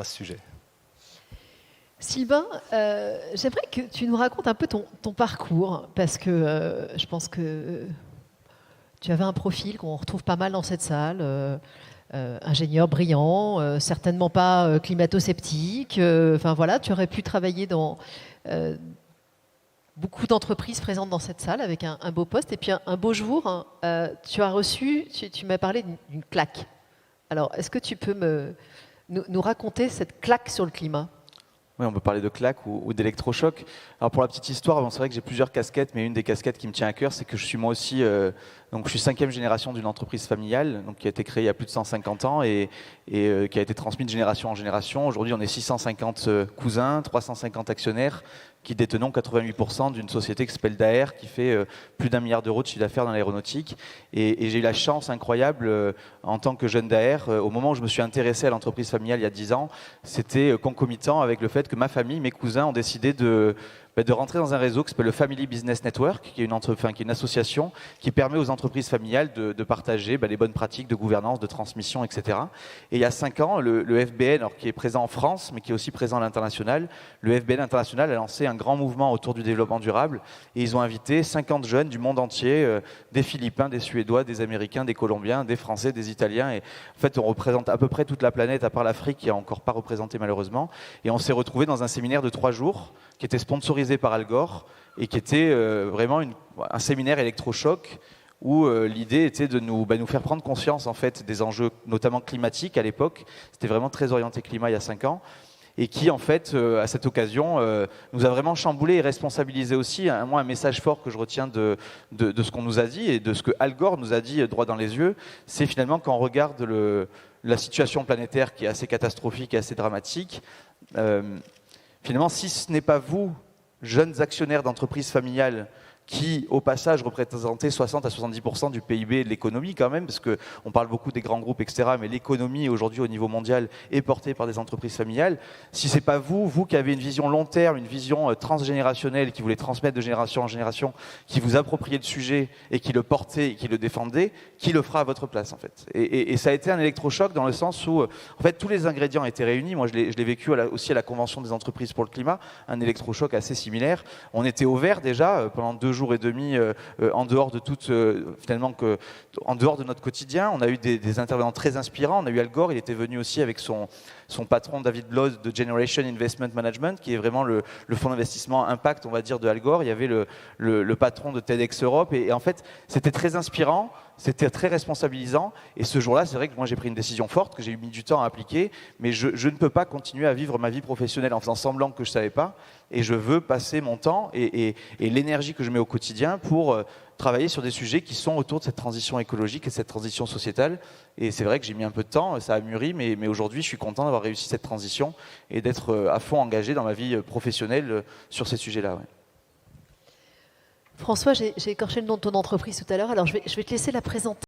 à ce sujet. Sylvain, j'aimerais que tu nous racontes un peu ton parcours, parce que je pense que tu avais un profil qu'on retrouve pas mal dans cette salle, ingénieur brillant, certainement pas climato-sceptique. Enfin voilà, tu aurais pu travailler dans beaucoup d'entreprises présentes dans cette salle avec un beau poste. Et puis un beau jour, hein, tu as reçu, tu m'as parlé d'une claque. Alors, est-ce que tu peux nous raconter cette claque sur le climat ? Oui, on peut parler de claque ou d'électrochoc. Alors pour la petite histoire, bon, c'est vrai que j'ai plusieurs casquettes, mais une des casquettes qui me tient à cœur, c'est que je suis moi aussi, donc je suis 5e génération d'une entreprise familiale, donc qui a été créée il y a plus de 150 ans et qui a été transmise de génération en génération. Aujourd'hui, on est 650 cousins, 350 actionnaires qui détenons 88% d'une société qui s'appelle Daher, qui fait plus d'1 milliard d'euros de chiffre d'affaires dans l'aéronautique. Et j'ai eu la chance incroyable, en tant que jeune Daher, au moment où je me suis intéressé à l'entreprise familiale il y a 10 ans, c'était concomitant avec le fait que ma famille, mes cousins ont décidé de rentrer dans un réseau qui s'appelle le Family Business Network, qui est une association qui permet aux entreprises familiales de partager les bonnes pratiques de gouvernance, de transmission, etc. Et il y a 5 ans, le FBN, alors, qui est présent en France, mais qui est aussi présent à l'international, le FBN international a lancé un grand mouvement autour du développement durable, et ils ont invité 50 jeunes du monde entier, des Philippins, des Suédois, des Américains, des Colombiens, des Français, des Italiens, et en fait on représente à peu près toute la planète, à part l'Afrique qui n'est encore pas représentée malheureusement, et on s'est retrouvés dans un séminaire de 3 jours, qui était sponsorisé par Al Gore et qui était vraiment un séminaire électrochoc où l'idée était de nous faire prendre conscience en fait des enjeux notamment climatiques à l'époque. C'était vraiment très orienté climat il y a 5 ans et qui en fait à cette occasion nous a vraiment chamboulé et responsabilisé aussi. Moi, un message fort que je retiens de ce qu'on nous a dit et de ce que Al Gore nous a dit droit dans les yeux, c'est finalement quand on regarde la situation planétaire qui est assez catastrophique et assez dramatique, finalement, si ce n'est pas vous, jeunes actionnaires d'entreprises familiales, qui, au passage, représentaient 60 à 70% du PIB et de l'économie quand même, parce qu'on parle beaucoup des grands groupes, etc., mais l'économie, aujourd'hui, au niveau mondial, est portée par des entreprises familiales. Si ce n'est pas vous qui avez une vision long terme, une vision transgénérationnelle, qui voulez transmettre de génération en génération, qui vous appropriez le sujet et qui le portez et qui le défendez, qui le fera à votre place, en fait. Et ça a été un électrochoc dans le sens où, en fait, tous les ingrédients étaient réunis. Moi, je l'ai vécu aussi à la Convention des entreprises pour le climat, un électrochoc assez similaire. On était au vert déjà pendant 2 jours et demi en dehors de en dehors de notre quotidien. On a eu des intervenants très inspirants. On a eu Al Gore, il était venu aussi avec son patron David Bloss de Generation Investment Management, qui est vraiment le fonds d'investissement impact, on va dire, de Al Gore. Il y avait le patron de TEDx Europe et en fait, c'était très inspirant. C'était très responsabilisant et ce jour-là, c'est vrai que moi j'ai pris une décision forte que j'ai mis du temps à appliquer, mais je ne peux pas continuer à vivre ma vie professionnelle en faisant semblant que je ne savais pas et je veux passer mon temps et l'énergie que je mets au quotidien pour travailler sur des sujets qui sont autour de cette transition écologique et cette transition sociétale. Et c'est vrai que j'ai mis un peu de temps, ça a mûri, mais aujourd'hui je suis content d'avoir réussi cette transition et d'être à fond engagé dans ma vie professionnelle sur ces sujets-là. Ouais. François, j'ai écorché le nom de ton entreprise tout à l'heure, alors je vais te laisser la présenter.